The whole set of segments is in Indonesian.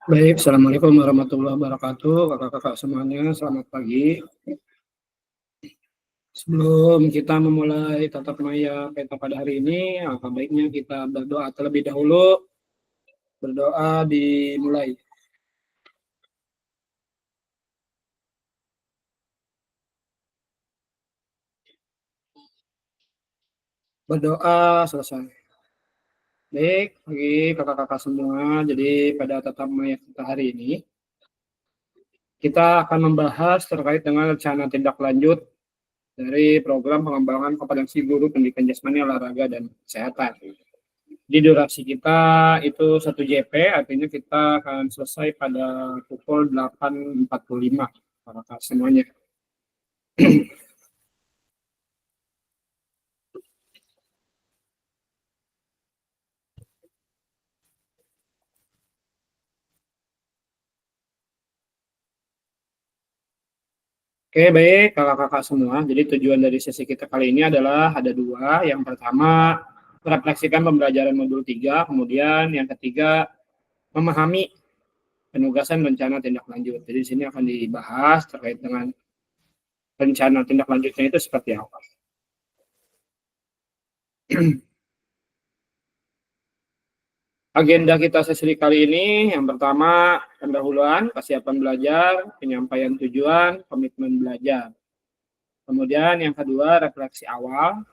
Baik, Assalamualaikum warahmatullahi wabarakatuh. Kakak-kakak semuanya, selamat pagi. Sebelum kita memulai tatap maya peta pada hari ini, alangkah baiknya kita berdoa terlebih dahulu. Berdoa dimulai. Berdoa selesai. Baik, bagi kakak-kakak semua, jadi pada tatap maya kita hari ini, kita akan membahas terkait dengan rencana tindak lanjut dari program pengembangan kompetensi guru pendidikan jasmani, olahraga, dan kesehatan. Di durasi kita itu 1 JP, artinya kita akan selesai pada pukul 8.45 kakak semuanya. Oke, baik kakak-kakak semua. Jadi tujuan dari sesi kita kali ini adalah ada dua. Yang pertama, merefleksikan pembelajaran modul 3. Kemudian yang ketiga, memahami penugasan rencana tindak lanjut. Jadi di sini akan dibahas terkait dengan rencana tindak lanjutnya itu seperti apa. Agenda kita sesi kali ini, yang pertama pendahuluan, kesiapan belajar, penyampaian tujuan, komitmen belajar. Kemudian yang kedua refleksi awal.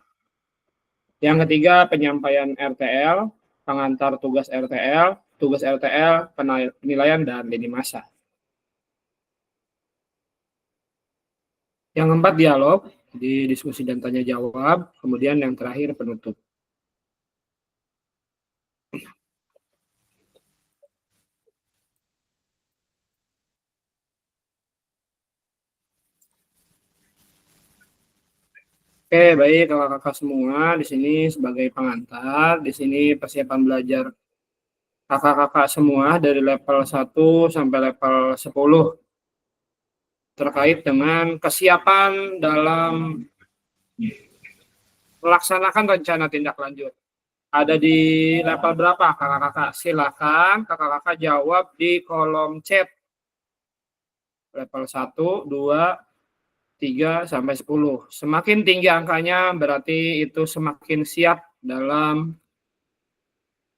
Yang ketiga penyampaian RTL, pengantar tugas RTL, penilaian dan lini masa. Yang keempat dialog, di diskusi dan tanya jawab. Kemudian yang terakhir penutup. Oke, baik kakak-kakak semua, di sini sebagai pengantar, di sini persiapan belajar kakak-kakak semua dari level 1 sampai level 10 terkait dengan kesiapan dalam melaksanakan rencana tindak lanjut. Ada di level berapa kakak-kakak? Silakan kakak-kakak jawab di kolom chat. Level 1, 2, 3 sampai 10. Semakin tinggi angkanya berarti itu semakin siap dalam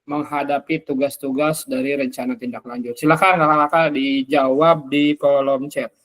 menghadapi tugas-tugas dari rencana tindak lanjut. Silakan kakak-kakak dijawab di kolom chat.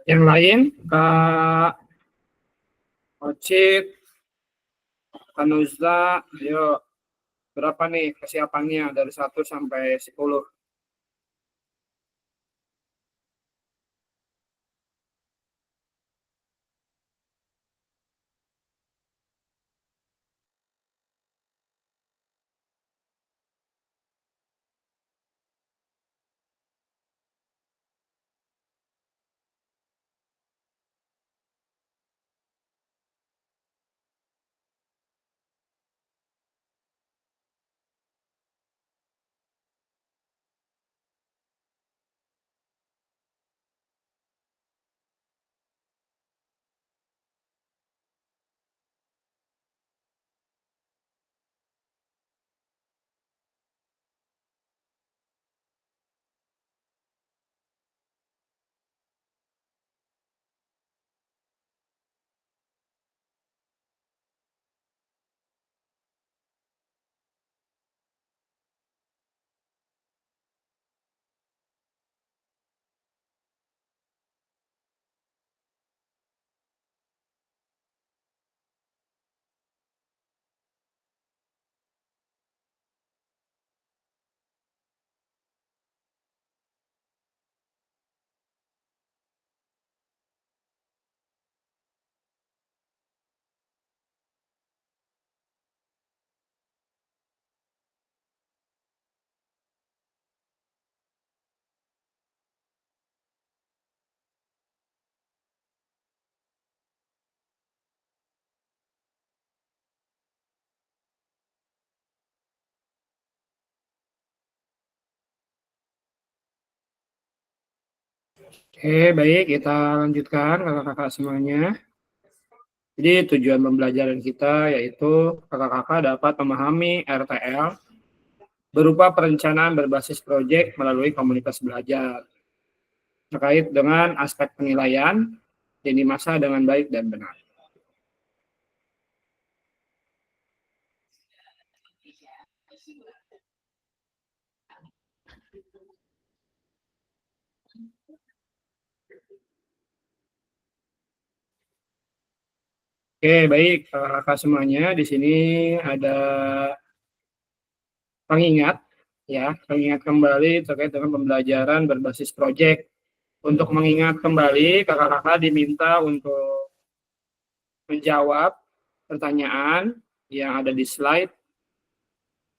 Yang lain, Kak Ocit, Kak Nuzla, ayo berapa nih kesiapannya dari 1 sampai 10? Oke, baik, kita lanjutkan kakak-kakak semuanya. Jadi tujuan pembelajaran kita yaitu kakak-kakak dapat memahami RTL berupa perencanaan berbasis proyek melalui komunitas belajar terkait dengan aspek penilaian lini masa dengan baik dan benar. Oke, baik kakak-kakak semuanya. Di sini ada pengingat ya, pengingat kembali terkait dengan pembelajaran berbasis proyek. Untuk mengingat kembali, kakak-kakak diminta untuk menjawab pertanyaan yang ada di slide.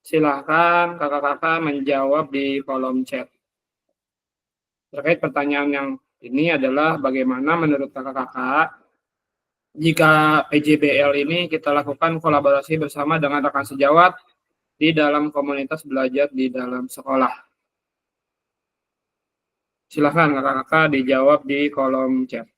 Silahkan kakak-kakak menjawab di kolom chat. Terkait pertanyaan yang ini adalah bagaimana menurut kakak-kakak jika PJBL ini kita lakukan kolaborasi bersama dengan rekan sejawat di dalam komunitas belajar di dalam sekolah. Silahkan kakak-kakak dijawab di kolom chat.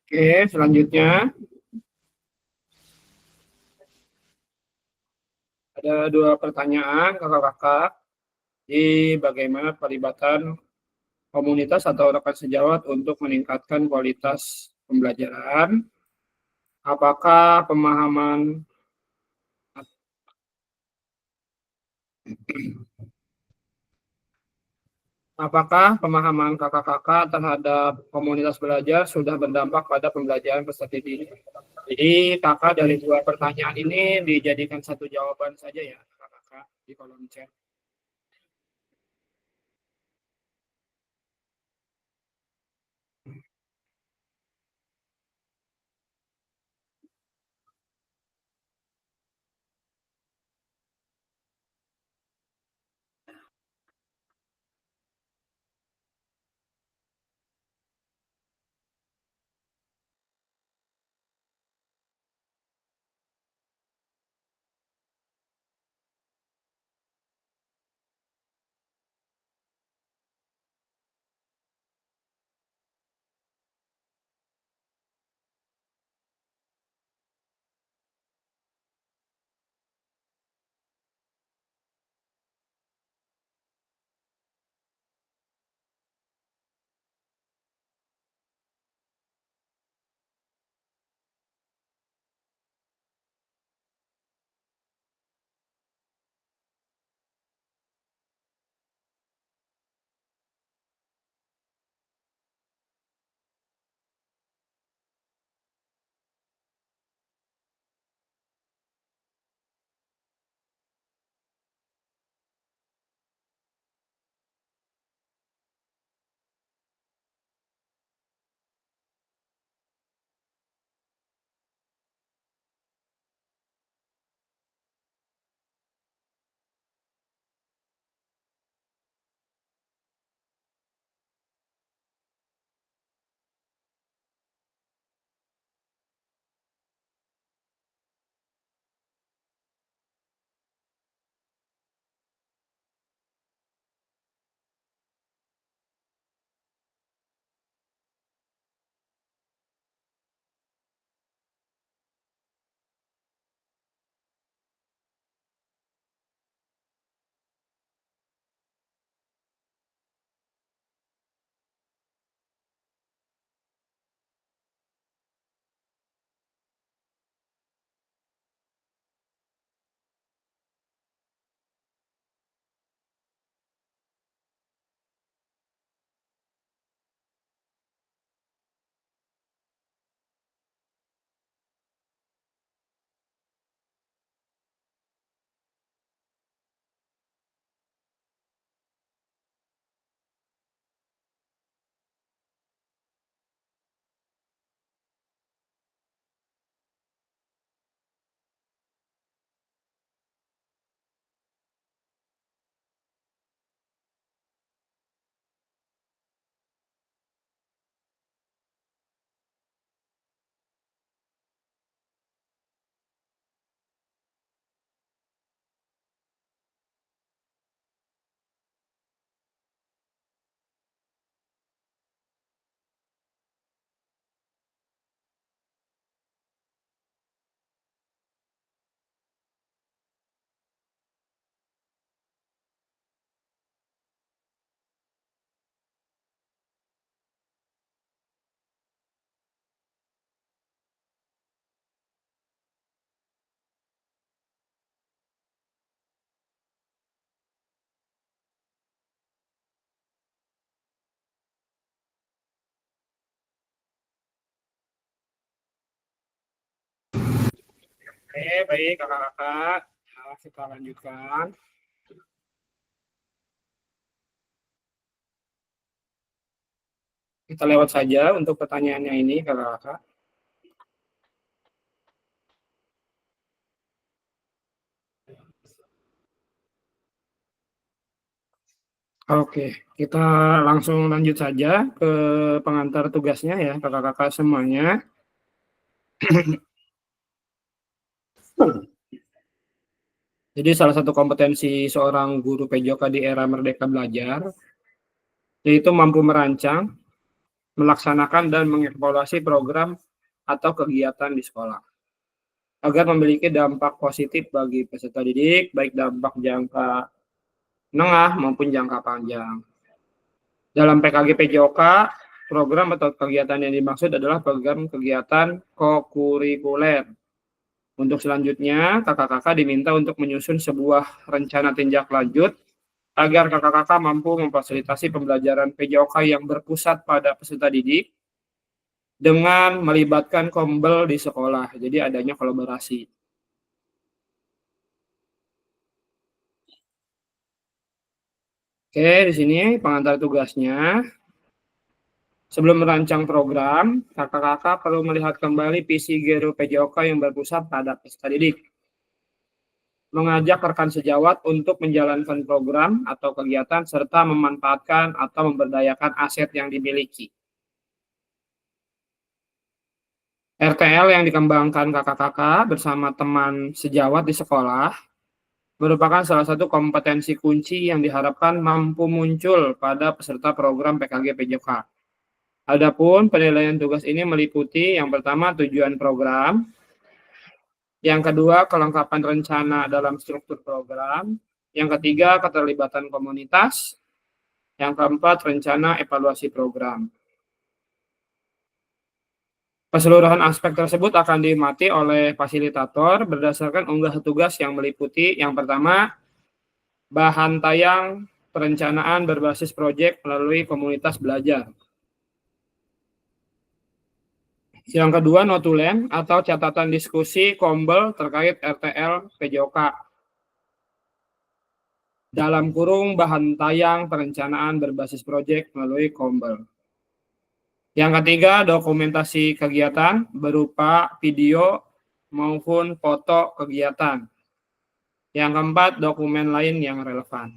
Oke, selanjutnya ada dua pertanyaan kakak-kakak di bagaimana pelibatan komunitas atau rekan sejawat untuk meningkatkan kualitas pembelajaran. Apakah pemahaman apakah pemahaman kakak-kakak terhadap komunitas belajar sudah berdampak pada pembelajaran peserta didik? Jadi kakak dari dua pertanyaan ini dijadikan satu jawaban saja ya kakak-kakak di kolom chat. Oke, baik kakak-kakak. Ya, kita lanjutkan. Kita lewat saja untuk pertanyaannya ini, kakak-kakak. Oke, kita langsung lanjut saja ke pengantar tugasnya ya, kakak-kakak semuanya. Jadi salah satu kompetensi seorang guru PJOK di era Merdeka Belajar, yaitu mampu merancang, melaksanakan, dan mengevaluasi program atau kegiatan di sekolah, agar memiliki dampak positif bagi peserta didik, baik dampak jangka menengah maupun jangka panjang. Dalam PKG PJOK, program atau kegiatan yang dimaksud adalah program kegiatan kokurikuler. Untuk selanjutnya, kakak-kakak diminta untuk menyusun sebuah rencana tindak lanjut agar kakak-kakak mampu memfasilitasi pembelajaran PJOK yang berpusat pada peserta didik dengan melibatkan kombel di sekolah. Jadi adanya kolaborasi. Oke, di sini pengantar tugasnya. Sebelum merancang program, kakak-kakak perlu melihat kembali visi Gero PJOK yang berpusat pada peserta didik. Mengajak rekan sejawat untuk menjalankan program atau kegiatan serta memanfaatkan atau memberdayakan aset yang dimiliki. RTL yang dikembangkan kakak-kakak bersama teman sejawat di sekolah merupakan salah satu kompetensi kunci yang diharapkan mampu muncul pada peserta program PKG PJK. Adapun penilaian tugas ini meliputi yang pertama tujuan program, yang kedua kelengkapan rencana dalam struktur program, yang ketiga keterlibatan komunitas, yang keempat rencana evaluasi program. Keseluruhan aspek tersebut akan diamati oleh fasilitator berdasarkan unggah tugas yang meliputi yang pertama bahan tayang perencanaan berbasis proyek melalui komunitas belajar. Yang kedua, notulen atau catatan diskusi kombel terkait RTL PJOK. Dalam kurung bahan tayang perencanaan berbasis proyek melalui kombel. Yang ketiga, dokumentasi kegiatan berupa video maupun foto kegiatan. Yang keempat, dokumen lain yang relevan.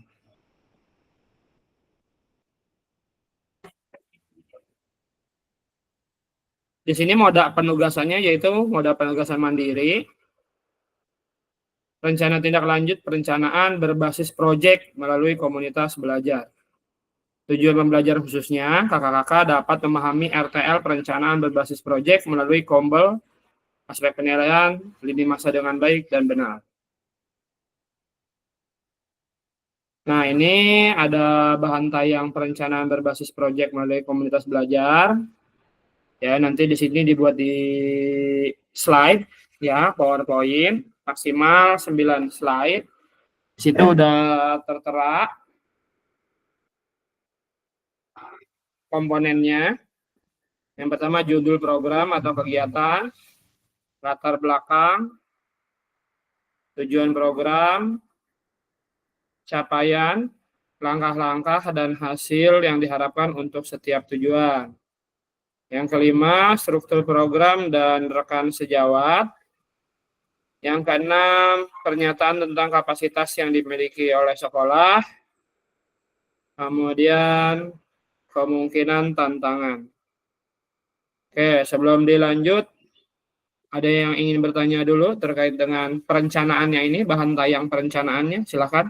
Di sini moda penugasannya yaitu moda penugasan mandiri, rencana tindak lanjut perencanaan berbasis proyek melalui komunitas belajar. Tujuan pembelajaran khususnya, kakak-kakak dapat memahami RTL perencanaan berbasis proyek melalui kombel, aspek penilaian, lini masa dengan baik dan benar. Nah, ini ada bahan tayang perencanaan berbasis proyek melalui komunitas belajar. Ya, nanti di sini dibuat di slide ya, PowerPoint maksimal 9 slide. Di situ udah tertera komponennya. Yang pertama judul program atau kegiatan, latar belakang, tujuan program, capaian, langkah-langkah dan hasil yang diharapkan untuk setiap tujuan. Yang kelima, struktur program dan rekan sejawat. Yang keenam, pernyataan tentang kapasitas yang dimiliki oleh sekolah. Kemudian, kemungkinan tantangan. Oke, sebelum dilanjut, ada yang ingin bertanya dulu terkait dengan perencanaannya ini, bahan tayang perencanaannya, silakan.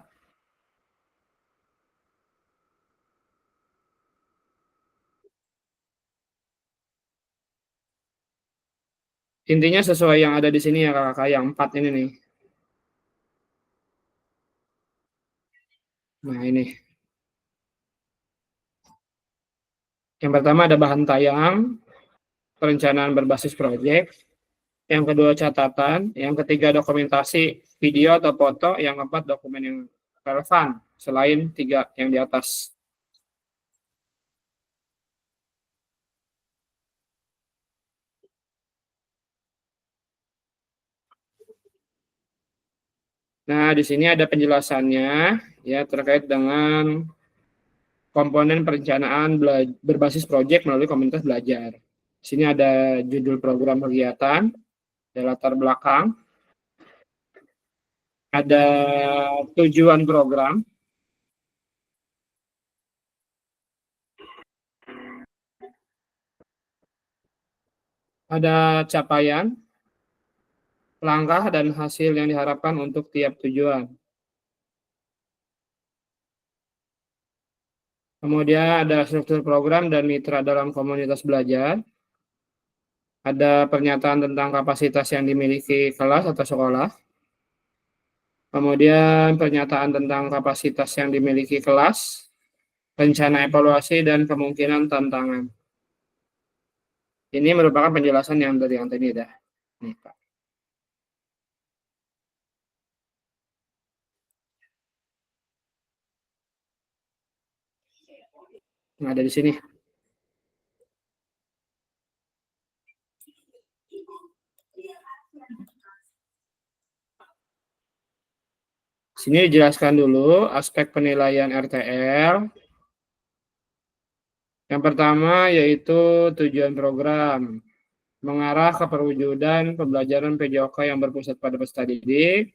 Intinya sesuai yang ada di sini ya kakak, yang 4 ini nih. Nah ini, yang pertama ada bahan tayang, perencanaan berbasis proyek, yang kedua catatan, yang ketiga dokumentasi video atau foto, yang keempat dokumen yang relevan, selain 3 yang di atas. Nah, di sini ada penjelasannya ya terkait dengan komponen perencanaan berbasis proyek melalui komunitas belajar. Di sini ada judul program kegiatan, ada latar belakang, ada tujuan program, ada capaian, langkah dan hasil yang diharapkan untuk tiap tujuan. Kemudian ada struktur program dan mitra dalam komunitas belajar. Ada pernyataan tentang kapasitas yang dimiliki kelas atau sekolah. Kemudian pernyataan tentang kapasitas yang dimiliki kelas, rencana evaluasi, dan kemungkinan tantangan. Ini merupakan penjelasan yang dari yang tadi dah. Nih, Pak. Nah, ada di sini. Sini dijelaskan dulu aspek penilaian RTL. Yang pertama yaitu tujuan program, mengarah ke perwujudan pembelajaran PJOK yang berpusat pada peserta didik,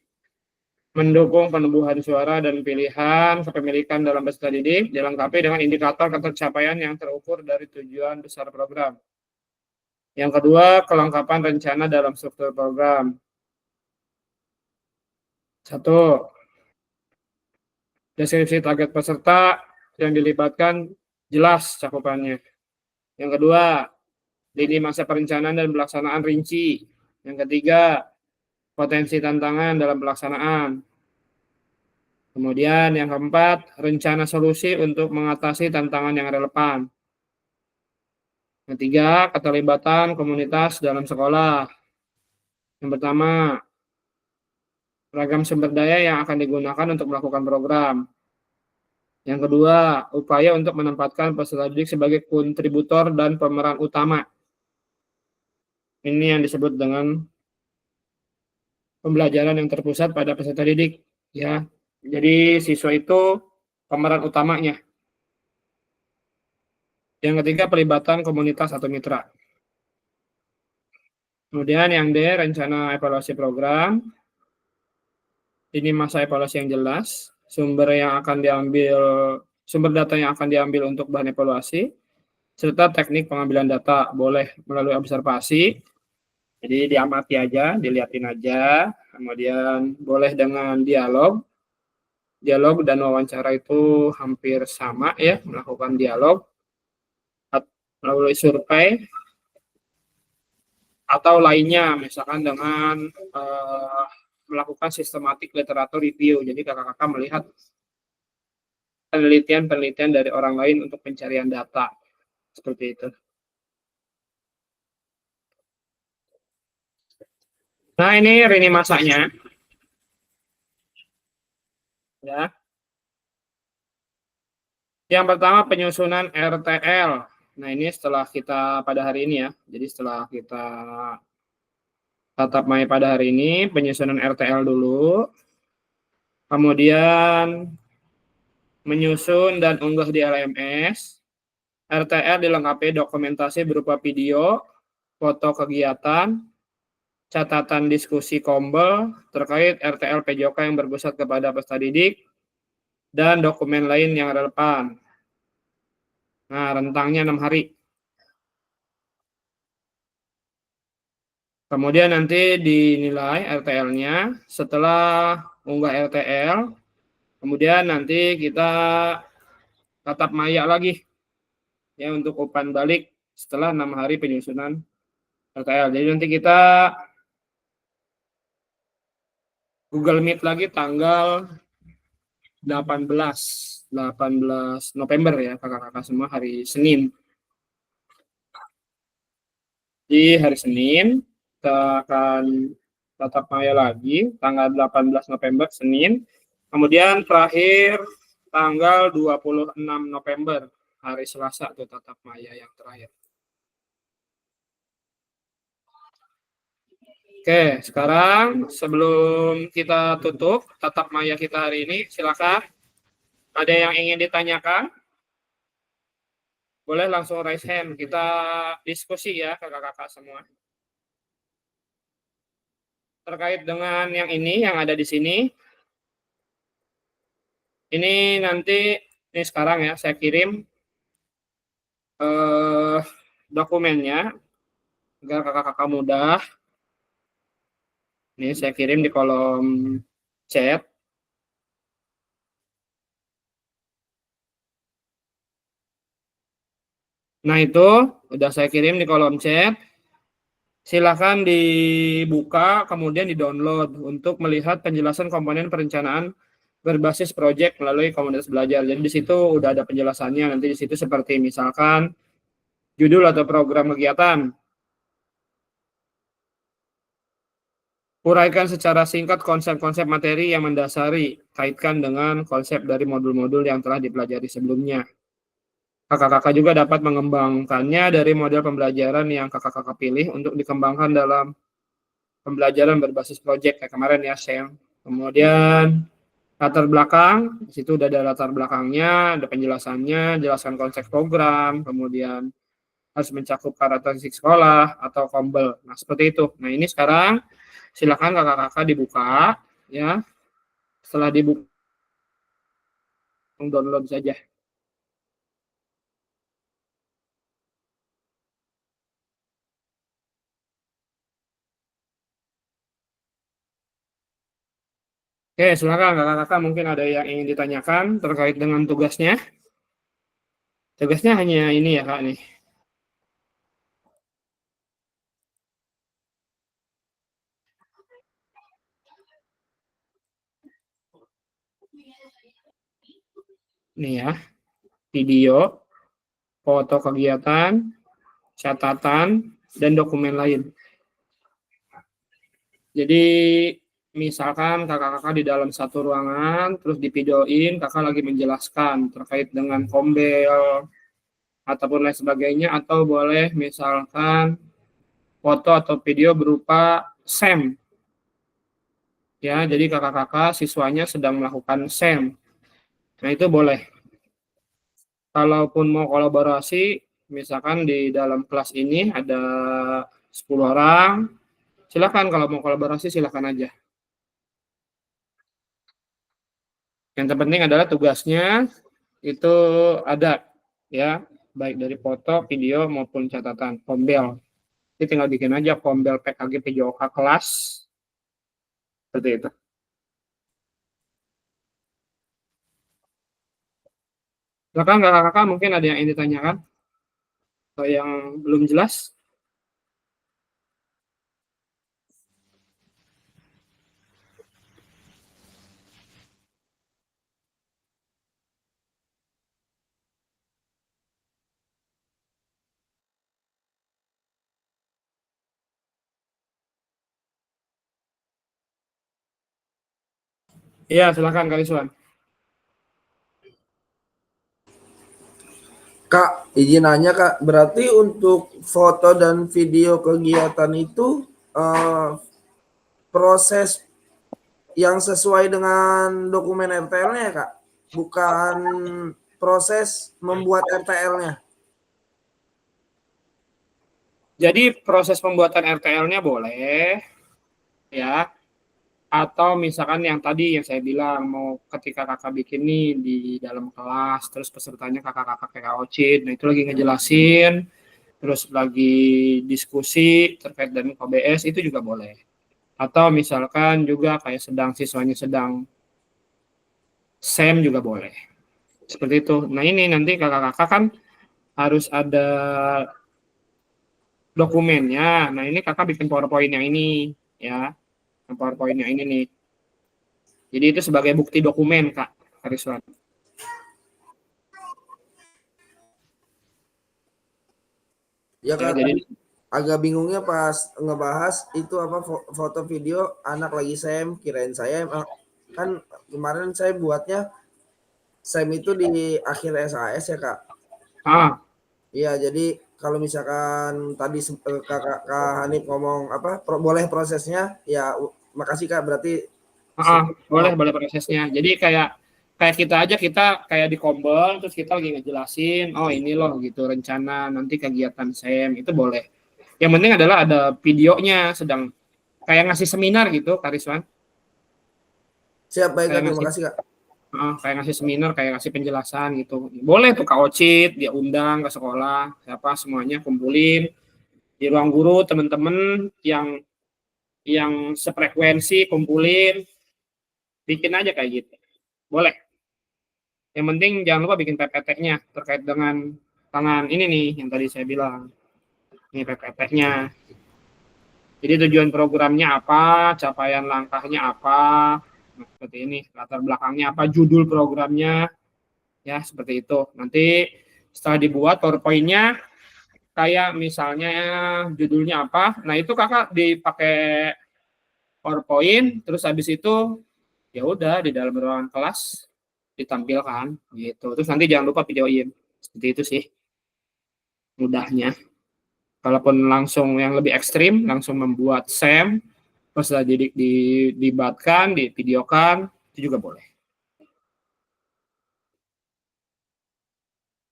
mendukung penumbuhan suara dan pilihan kepemilikan dalam peserta didik, dilengkapi dengan indikator ketercapaian yang terukur dari tujuan besar program. Yang kedua, kelengkapan rencana dalam struktur program. 1. Deskripsi target peserta yang dilibatkan jelas cakupannya. Yang kedua, lini masa perencanaan dan pelaksanaan rinci. Yang ketiga, potensi tantangan dalam pelaksanaan. Kemudian yang keempat, rencana solusi untuk mengatasi tantangan yang relevan. Yang ketiga, keterlibatan komunitas dalam sekolah. Yang pertama, ragam sumber daya yang akan digunakan untuk melakukan program. Yang kedua, upaya untuk menempatkan peserta didik sebagai kontributor dan pemeran utama. Ini yang disebut dengan pembelajaran yang terpusat pada peserta didik, ya. Jadi siswa itu pemeran utamanya. Yang ketiga, pelibatan komunitas atau mitra. Kemudian yang D, rencana evaluasi program. Ini masa evaluasi yang jelas, sumber data yang akan diambil untuk bahan evaluasi, serta teknik pengambilan data, boleh melalui observasi, jadi diamati aja, dilihatin aja, kemudian boleh dengan dialog dan wawancara itu hampir sama ya, melakukan dialog, melalui survei, atau lainnya, misalkan dengan melakukan sistematik literatur review, jadi kakak-kakak melihat penelitian-penelitian dari orang lain untuk pencarian data, seperti itu. Nah, ini lini masanya. Ya. Yang pertama penyusunan RTL. Nah, ini setelah kita pada hari ini ya. Jadi setelah kita tatap maya pada hari ini, penyusunan RTL dulu. Kemudian menyusun dan unggah di LMS. RTL dilengkapi dokumentasi berupa video, foto kegiatan, catatan diskusi Kombel terkait RTL PJOK yang berpusat kepada peserta didik, dan dokumen lain yang relevan. Nah, rentangnya 6 hari. Kemudian nanti dinilai RTL-nya. Setelah unggah RTL, kemudian nanti kita tatap maya lagi ya untuk umpan balik setelah 6 hari penyusunan RTL. Jadi nanti kita Google Meet lagi tanggal 18 November ya kakak-kakak semua, hari Senin. Di hari Senin kita akan tatap maya lagi tanggal 18 November Senin. Kemudian terakhir tanggal 26 November hari Selasa itu tatap maya yang terakhir. Oke, sekarang sebelum kita tutup tatap maya kita hari ini, silakan. Ada yang ingin ditanyakan? Boleh langsung raise hand. Kita diskusi ya, kakak-kakak semua. Terkait dengan yang ini, yang ada di sini. Ini nanti, ini sekarang ya, saya kirim dokumennya agar kakak-kakak mudah. Ini saya kirim di kolom chat. Nah itu udah saya kirim di kolom chat. Silakan dibuka kemudian di-download untuk melihat penjelasan komponen perencanaan berbasis proyek melalui komunitas belajar. Jadi di situ udah ada penjelasannya. Nanti di situ seperti misalkan judul atau program kegiatan. Uraikan secara singkat konsep-konsep materi yang mendasari, kaitkan dengan konsep dari modul-modul yang telah dipelajari sebelumnya. Kakak-kakak juga dapat mengembangkannya dari model pembelajaran yang kakak-kakak pilih untuk dikembangkan dalam pembelajaran berbasis proyek kayak kemarin ya, Sam. Kemudian latar belakang, di situ udah ada latar belakangnya, ada penjelasannya, jelaskan konsep program, kemudian harus mencakup karakteristik sekolah atau kombel. Nah, seperti itu. Nah, ini sekarang silakan kakak-kakak dibuka ya. Setelah dibuka, download saja. Oke, silakan kakak-kakak mungkin ada yang ingin ditanyakan terkait dengan tugasnya. Tugasnya hanya ini ya, Kak nih. Nih ya, video, foto kegiatan, catatan, dan dokumen lain. Jadi misalkan kakak-kakak di dalam satu ruangan, terus di videoin, kakak lagi menjelaskan terkait dengan kombel, ataupun lain sebagainya, atau boleh misalkan foto atau video berupa SEM. Ya, jadi kakak-kakak siswanya sedang melakukan SEM. Nah, itu boleh. Kalaupun mau kolaborasi, misalkan di dalam kelas ini ada 10 orang, silakan kalau mau kolaborasi silakan aja. Yang terpenting adalah tugasnya itu ada ya, baik dari foto, video maupun catatan, kombel. Jadi tinggal bikin aja kombel PKG PJOK kelas seperti itu. Silakan kakak-kakak mungkin ada yang ingin ditanyakan atau yang belum jelas. Iya, silakan Kak Rizwan. Kak, izin nanya Kak, berarti untuk foto dan video kegiatan itu proses yang sesuai dengan dokumen RTL-nya ya Kak? Bukan proses membuat RTL-nya? Jadi proses pembuatan RTL-nya boleh ya, atau misalkan yang tadi yang saya bilang mau ketika kakak bikin nih di dalam kelas terus pesertanya kakak-kakak kayak Ocit, nah itu lagi ngejelasin terus lagi diskusi terkait dengan KBS itu juga boleh, atau misalkan juga kayak siswanya sedang SEM juga boleh seperti itu. Nah ini nanti kakak-kakak kan harus ada dokumennya. Nah ini kakak bikin PowerPoint yang ini ya, PowerPoint yang ini nih. Jadi itu sebagai bukti dokumen Kak Kariswan. Ya Ya, Kak, jadi agak bingungnya pas ngebahas itu apa foto video anak lagi SEM, kirain saya kan kemarin saya buatnya SEM itu di akhir SAS ya Kak. ah Iya, jadi kalau misalkan tadi Kak Hanif ngomong apa boleh prosesnya ya makasih Kak berarti Boleh boleh prosesnya. Jadi kayak kayak kita aja kita kayak di Kombel terus kita lagi ngejelasin, oh ini loh gitu rencana nanti kegiatan SEM itu boleh. Yang penting adalah ada videonya sedang kayak ngasih seminar gitu, Kak Rizwan. siap baik Kayak Kak terima ngasih kasih Kak. kayak ngasih seminar, kayak ngasih penjelasan gitu. Boleh tuh Kak Ocit dia undang ke sekolah, siapa semuanya kumpulin di ruang guru teman-teman yang sefrekuensi kumpulin, bikin aja kayak gitu. Boleh. Yang penting jangan lupa bikin PPT-nya terkait dengan tangan ini nih yang tadi saya bilang. Ini PPT-nya. Jadi tujuan programnya apa, capaian langkahnya apa, nah, seperti ini. Latar belakangnya apa, judul programnya, ya seperti itu. Nanti setelah dibuat PowerPoint-nya, kayak misalnya judulnya apa, nah itu kakak dipakai PowerPoint, terus habis itu ya udah di dalam ruangan kelas ditampilkan gitu. Terus nanti jangan lupa videoin. Seperti itu sih mudahnya. Kalaupun langsung yang lebih ekstrim, langsung membuat SEM, terus dibatkan, divideokan, itu juga boleh.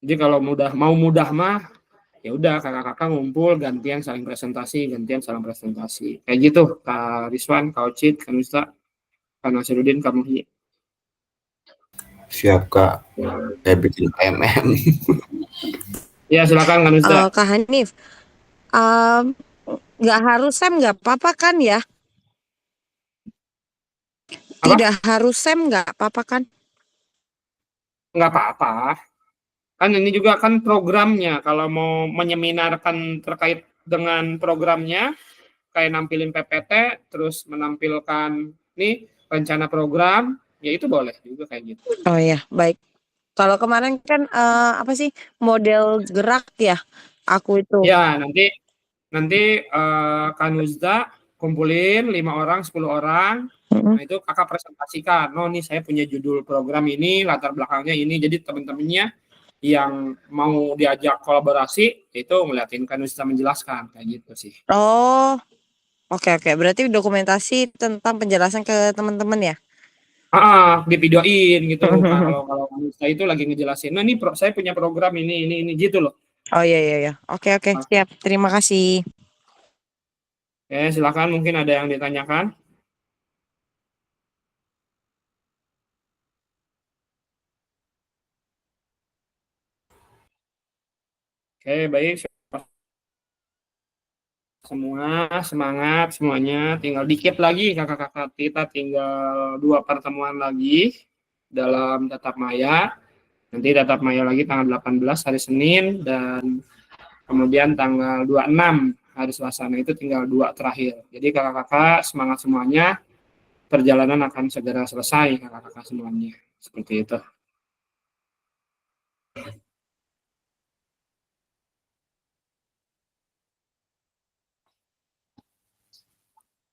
Jadi kalau mau mudah mah, ya udah kakak-kakak ngumpul, gantian saling presentasi. Kayak gitu, Kak Rizwan, Kak Ocit, Kak Nusta, Kak Nasiruddin, Kak Muhyi. Siap Kak, saya bikin MM. Ya silakan Kak Nusta. Kak Hanif, nggak harus SEM nggak apa-apa kan ya? Apa? Tidak harus SEM nggak apa-apa kan? Nggak apa-apa. Kan ini juga kan programnya. Kalau mau menyeminarkan terkait dengan programnya, kayak nampilin PPT, terus menampilkan nih rencana program, ya itu boleh juga kayak gitu. Oh ya, baik. Kalau kemarin kan apa sih model gerak ya? Aku itu. Ya, nanti Kanuzda kumpulin 5 orang, 10 orang. Nah, itu kakak presentasikan. Oh, nih saya punya judul program ini, latar belakangnya ini. Jadi teman-temannya yang mau diajak kolaborasi itu ngeliatin Kanuzda menjelaskan kayak gitu sih. Oh, oke oke. Berarti dokumentasi tentang penjelasan ke teman-teman ya? Divideoin gitu. Kalau kalau Kanuzda itu lagi ngejelasin, nah ini saya punya program ini gitu loh. Oh iya iya iya. Oke oke, siap. Terima kasih. Oke, silakan mungkin ada yang ditanyakan. Oke, baik. Semua semangat semuanya. Tinggal dikit lagi kakak-kakak kita tinggal 2 pertemuan lagi dalam tatap maya. Nanti tatap maya lagi tanggal 18 hari Senin dan kemudian tanggal 26 hari Selasa. Nah, itu tinggal 2 terakhir. Jadi kakak-kakak semangat semuanya. Perjalanan akan segera selesai kakak-kakak semuanya. Seperti itu.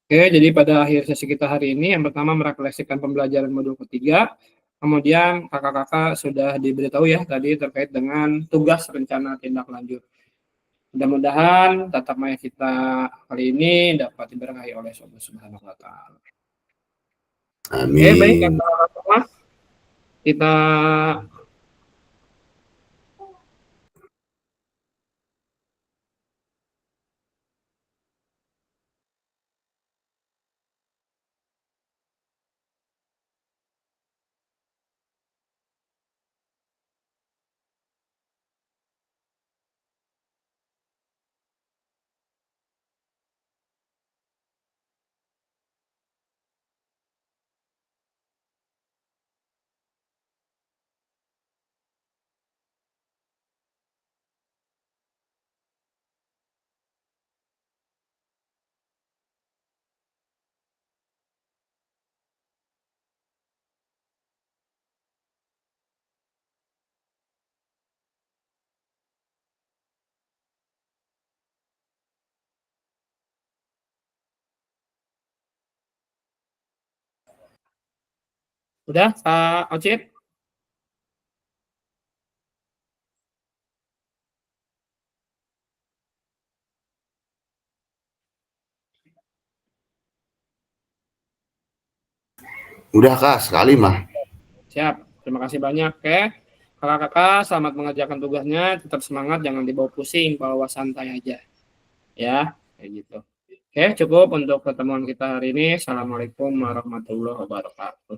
Oke, jadi pada akhir sesi kita hari ini, yang pertama merefleksikan pembelajaran modul ketiga, kemudian kakak-kakak sudah diberitahu ya tadi terkait dengan tugas rencana tindak lanjut. Mudah-mudahan tatap maya kita kali ini dapat diberkahi oleh Allah Subhanahu wa Ta'ala. Oke, baik Amin. kakak-kakak, kita udah Kak Ocit. Udah Kak, sekali mah. Siap. Terima kasih banyak. Oke. Kakak-kakak, selamat mengerjakan tugasnya. Tetap semangat, jangan dibawa pusing, bawa santai aja. Ya, kayak gitu. Oke, cukup untuk pertemuan kita hari ini. Assalamualaikum warahmatullahi wabarakatuh.